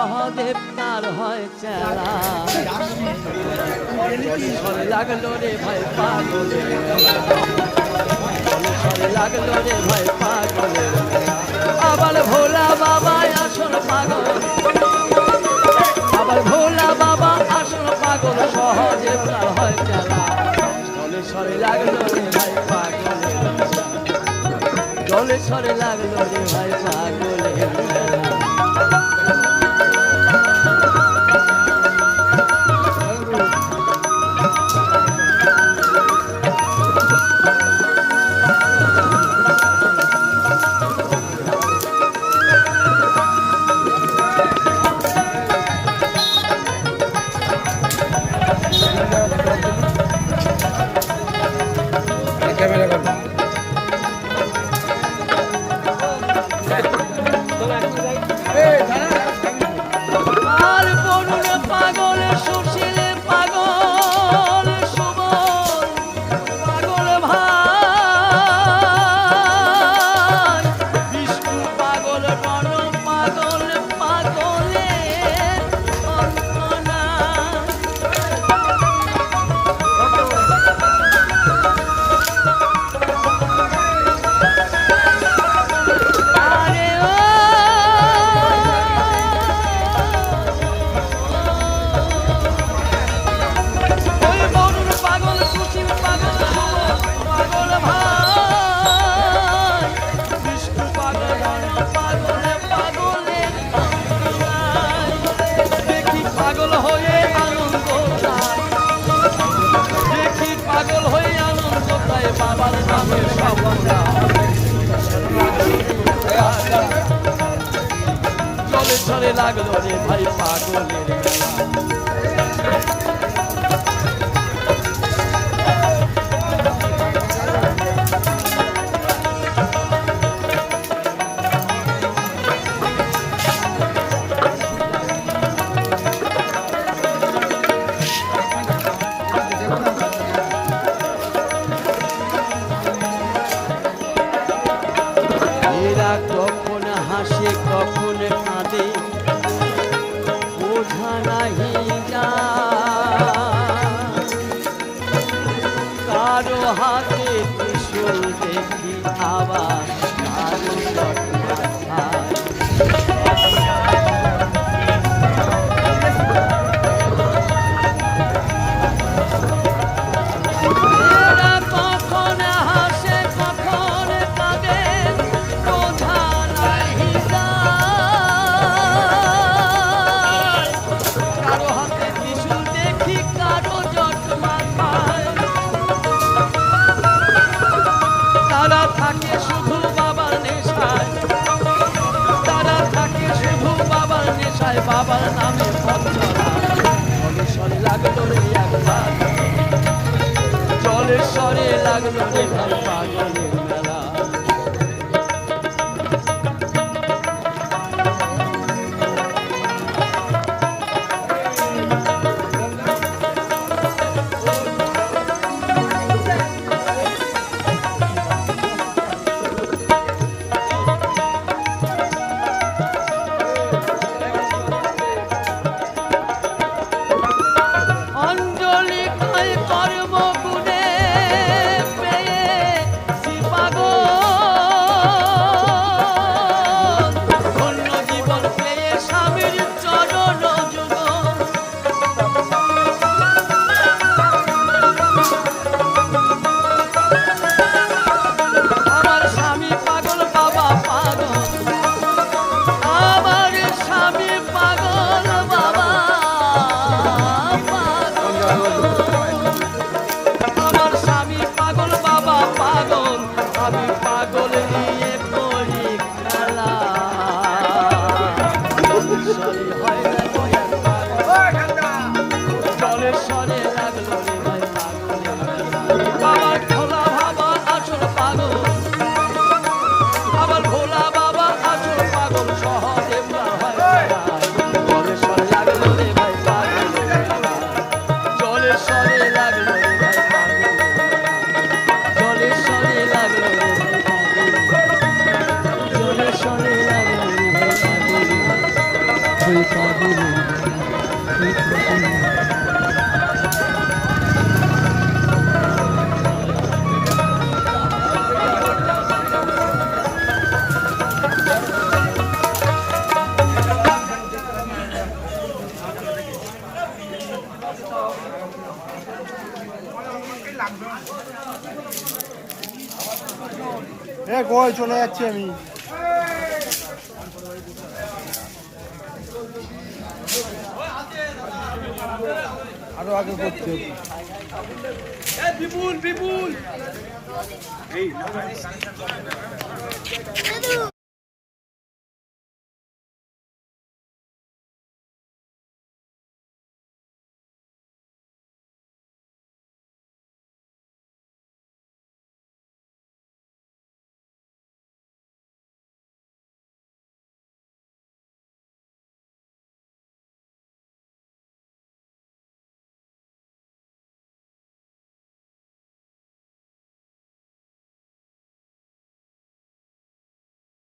সহদেব তার হয় চেলা সরে লাগলো রে ভাই পাগলের মেলা সরে লাগলো রে ভাই পাগলের মেলা আবার ভোলা বাবা আসল পাগল আবার ভোলা বাবা আসল পাগল সহদেব তার হয় চেলা সরে লাগলো রে ভাই পাগলের মেলা জলে সরে লাগলো রে ভাই পাগলের মেলা বাবার নামে চলে চলে লাগলো রে ভাই পাগলের মেলা কখন হাসে কখন কাঁদে বোঝা নাহি যা কারো হাতে ত্রিশূল দেখি আবার কারো বাবার নামে জলে সরে লাগলো রে একবার জলে সরে লাগলো রে ভাই পাগলের মেলা কই চলে যাচ্ছি আমি। আরো আগে করতে বিপুল বিপুল